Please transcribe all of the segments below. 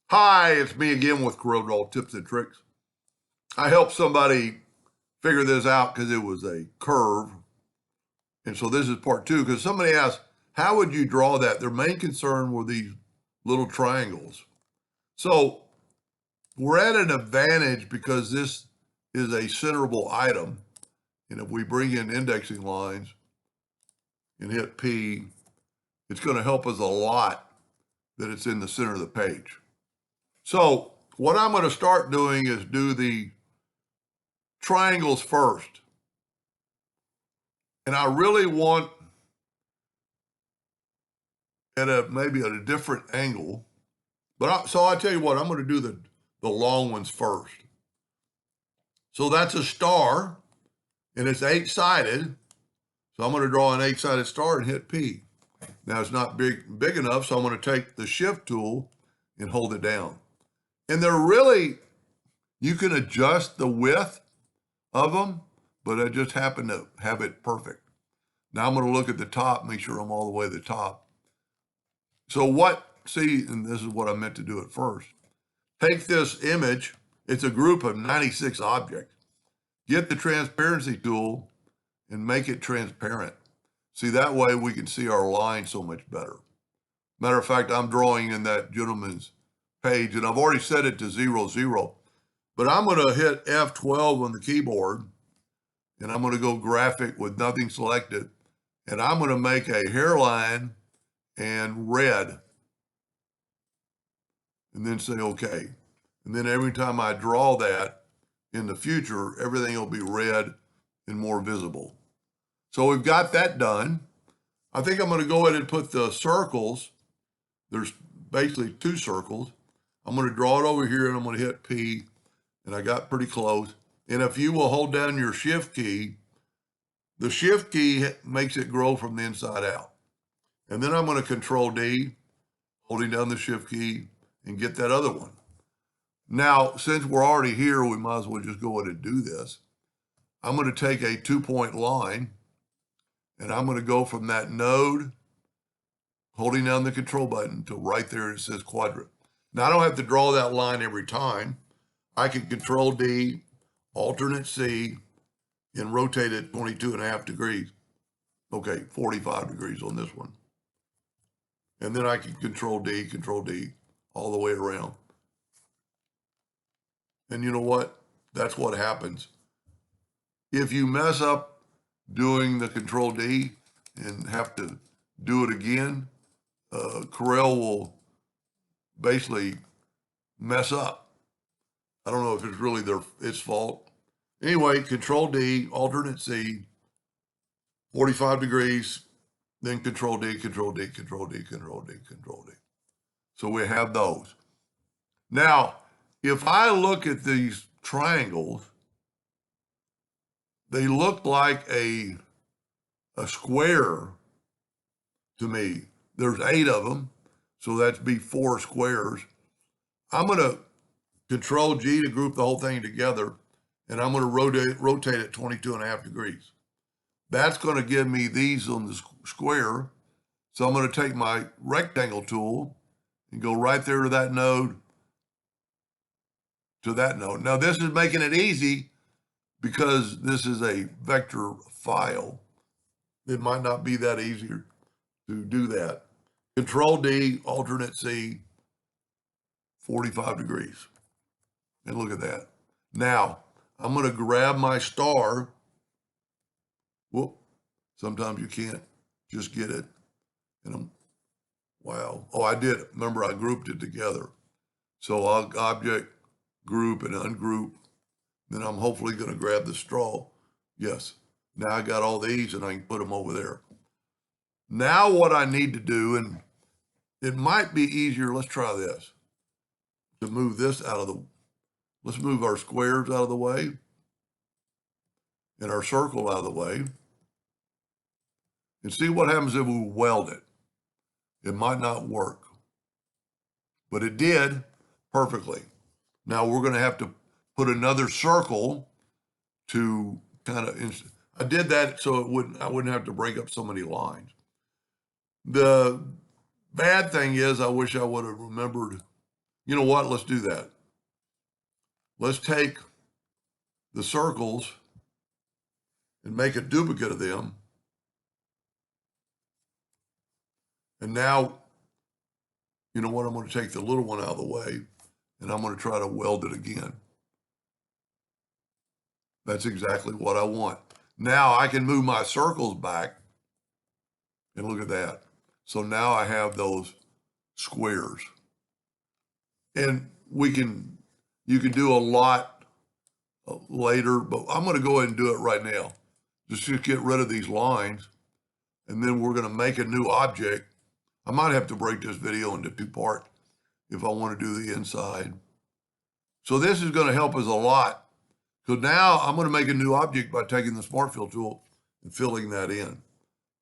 Hi, it's me again with Corel tips and tricks. I helped somebody figure this out because it was a curve. And so this is part two because somebody asked, how would you draw that? Their main concern were these little triangles. So we're at an advantage because this is a centerable item. And if we bring in indexing lines and hit P, it's going to help us a lot that it's in the center of the page. So what I'm going to start doing is do the triangles first. And I really want maybe at a different angle. So I tell you what, I'm going to do the long ones first. So that's a star, and it's 8-sided. So I'm going to draw an 8-sided star and hit P. Now it's not big enough, so I'm going to take the shift tool and hold it down. And you can adjust the width of them, but I just happen to have it perfect. Now I'm going to look at the top, make sure I'm all the way to the top. So and this is what I meant to do at first. Take this image, it's a group of 96 objects. Get the transparency tool and make it transparent. See, that way we can see our line so much better. Matter of fact, I'm drawing in that gentleman's page, and I've already set it to 0, 0. But I'm going to hit F12 on the keyboard, and I'm going to go graphic with nothing selected, and I'm going to make a hairline and red, and then say okay. And then every time I draw that in the future, everything will be red and more visible. So we've got that done. I think I'm going to go ahead and put the circles. There's basically 2 circles. I'm going to draw it over here, and I'm going to hit P, and I got pretty close. And if you will hold down your shift key, the shift key makes it grow from the inside out. And then I'm going to control D, holding down the shift key, and get that other one. Now, since we're already here, we might as well just go ahead and do this. I'm going to take a 2-point line, and I'm going to go from that node, holding down the control button, to right there it says quadrant. Now, I don't have to draw that line every time. I can control D, alternate C, and rotate it 22.5 degrees. Okay, 45 degrees on this one. And then I can control D, all the way around. And you know what? That's what happens. If you mess up doing the control D and have to do it again, Corel will basically mess up. I don't know if it's really its fault. Anyway, control D, alternate C, 45 degrees, then control D, control D, control D, control D, control D. So we have those. Now, if I look at these triangles, they look like a square to me. There's 8 of them, so that'd be 4 squares. I'm going to control G to group the whole thing together, and I'm going to rotate it 22.5 degrees. That's going to give me these on the square. So I'm going to take my rectangle tool and go right there to that node, Now this is making it easy because this is a vector file. It might not be that easier to do that. Control D, alternate C, 45 degrees. And look at that. Now, I'm going to grab my star. Whoop. Sometimes you can't just get it. And wow. Oh, I did. Remember, I grouped it together. So I'll object, group, and ungroup. Then I'm hopefully going to grab the straw. Yes. Now I got all these, and I can put them over there. Now what I need to do, and it might be easier, let's try this, to move this let's move our squares out of the way and our circle out of the way and see what happens if we weld it. It might not work, but it did perfectly. Now we're going to have to put another circle to kind of, I did that so I wouldn't have to break up so many lines. The bad thing is I wish I would have remembered You know what? Let's do that. Let's take the circles and make a duplicate of them. And now, you know what? I'm going to take the little one out of the way, and I'm going to try to weld it again. That's exactly what I want. Now I can move my circles back, and look at that. So now I have those squares. And you can do a lot later, but I'm going to go ahead and do it right now. Just get rid of these lines, and then we're going to make a new object. I might have to break this video into two parts if I want to do the inside. So this is going to help us a lot. So now I'm going to make a new object by taking the Smart Fill tool and filling that in.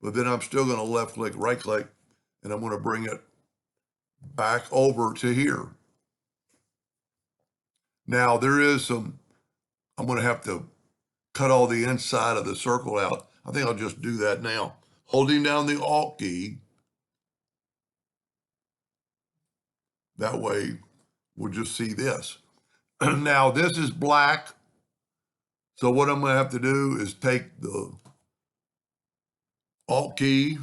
But then I'm still going to left click, right click, and I'm going to bring it back over to here. Now there is I'm going to have to cut all the inside of the circle out. I think I'll just do that now. Holding down the Alt key. That way we'll just see this. Now this is black. So what I'm going to have to do is take the Alt key,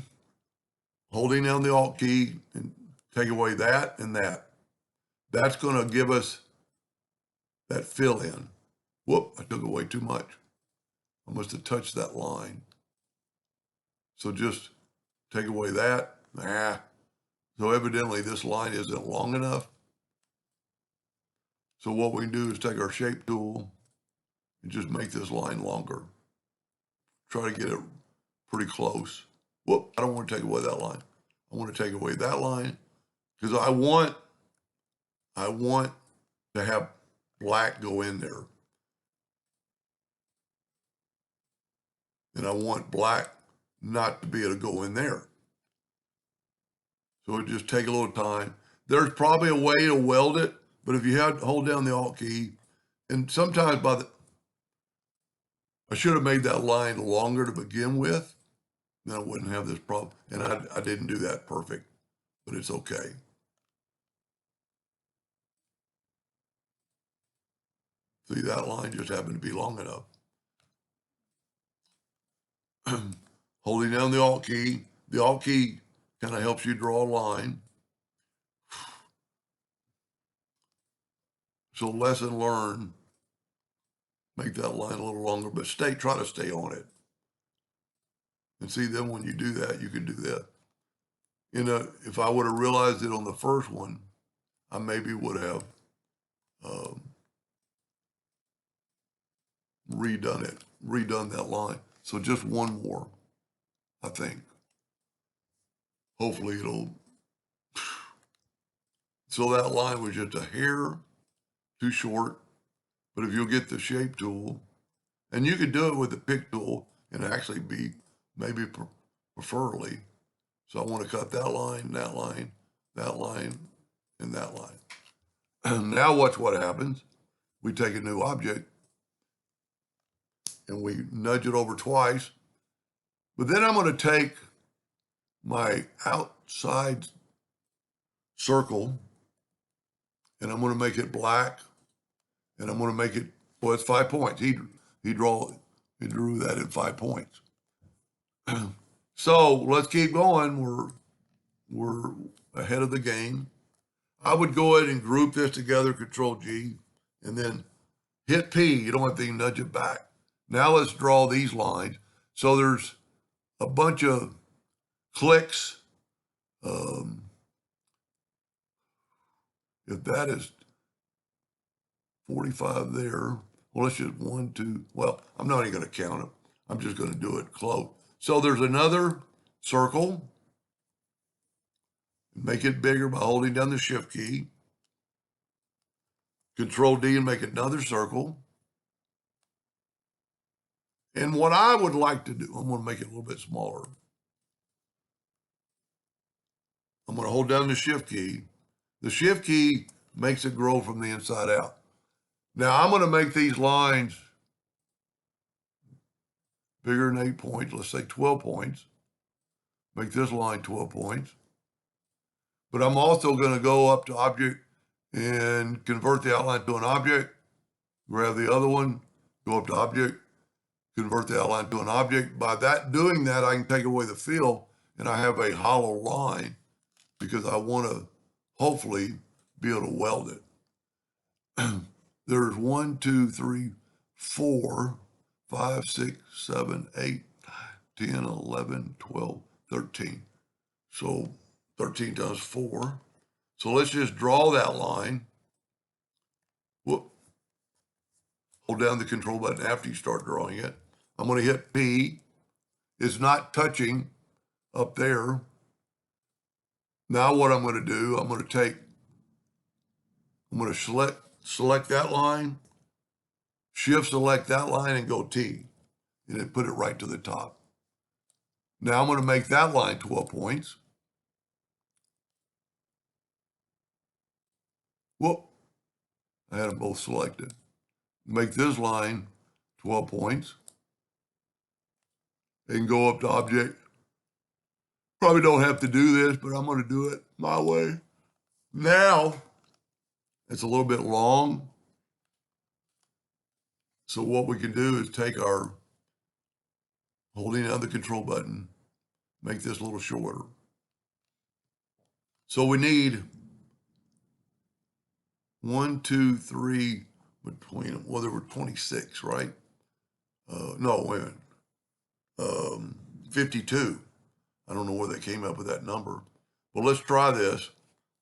holding down the Alt key, and take away that and that. That's going to give us that fill in. Whoop, I took away too much. I must have touched that line. So just take away that. So evidently this line isn't long enough. So what we can do is take our shape tool and just make this line longer. Try to get it pretty close. Whoop, I don't want to take away that line. I want to take away that line because I want to have black go in there. And I want black not to be able to go in there. So it just take a little time. There's probably a way to weld it, but if you hold down the Alt key, and sometimes I should have made that line longer to begin with, then I wouldn't have this problem. And I didn't do that perfect, but it's okay. See, that line just happened to be long enough. Holding down the Alt key kind of helps you draw a line. So lesson learned, make that line a little longer, but try to stay on it. And see, then when you do that, you can do that. If I would have realized it on the first one, I maybe would have redone that line. So just one more, I think. Hopefully so that line was just a hair too short, but if you'll get the shape tool, and you could do it with the pick tool and actually be maybe preferably. So I want to cut that line, that line, that line, and that line. Now watch what happens. We take a new object and we nudge it over twice. But then I'm going to take my outside circle and I'm going to make it black and I'm going to make it, well, it's 5 points. He drew that in 5 points. So let's keep going. We're ahead of the game. I would go ahead and group this together, Control G, and then hit P. You don't have to nudge it back. Now let's draw these lines. So there's a bunch of clicks. If that is 45 there, well, let's just 1, 2. Well, I'm not even going to count them. I'm just going to do it close. So there's another circle. Make it bigger by holding down the Shift key. Control D and make another circle. And what I would like to do, I'm going to make it a little bit smaller. I'm going to hold down the Shift key. The Shift key makes it grow from the inside out. Now I'm going to make these lines bigger than 8 points. Let's say 12 points. Make this line 12 points. But I'm also going to go up to Object and convert the outline to an object. Grab the other one, go up to object, convert the outline to an object. By doing that, I can take away the fill and I have a hollow line because I want to hopefully be able to weld it. There's 1, 2, 3, 4, 5, 6, 7, 8, 10, 11, 12, 13. So 13 times 4. So let's just draw that line. Whoop. Hold down the control button after you start drawing it. I'm going to hit P. It's not touching up there. Now what I'm going to do, I'm going to select that line, shift select that line and go T, and then put it right to the top. Now I'm going to make that line 12 points. Whoop, I had them both selected. Make this line 12 points and go up to object. Probably don't have to do this, but I'm going to do it my way. Now, it's a little bit long. So what we can do is take our, holding down the control button, make this a little shorter. So we need 1, 2, 3, between, well, there were 26, right? No, wait a minute. 52. I don't know where they came up with that number. But let's try this.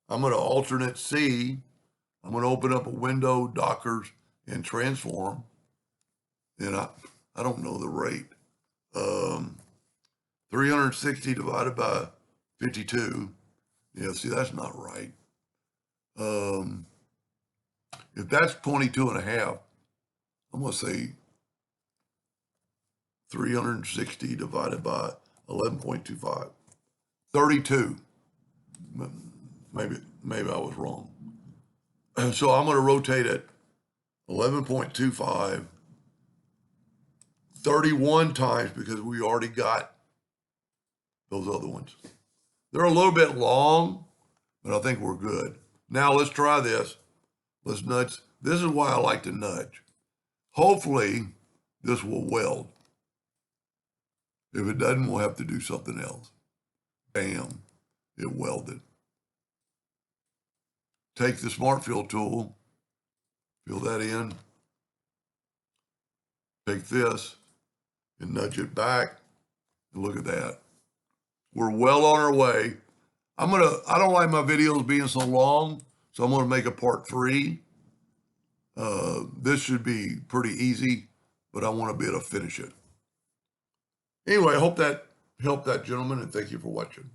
I'm going to alternate C. I'm going to open up a window, Dockers, and transform. And I don't know the rate. 360 divided by 52. Yeah, see, that's not right. If that's 22 and a half, I'm going to say 360 divided by 11.25. 32. Maybe I was wrong. So I'm going to rotate it 11.25 31 times because we already got those other ones. They're a little bit long, but I think we're good. Now let's try this. Let's nudge. This is why I like to nudge. Hopefully this will weld. If it doesn't, we'll have to do something else. Bam, it welded. Take the Smart Fill tool, fill that in, take this and nudge it back, and look at that. We're well on our way. I don't like my videos being so long, so I'm gonna make a part 3. This should be pretty easy, but I want to be able to finish it. Anyway, I hope that helped that gentleman, and thank you for watching.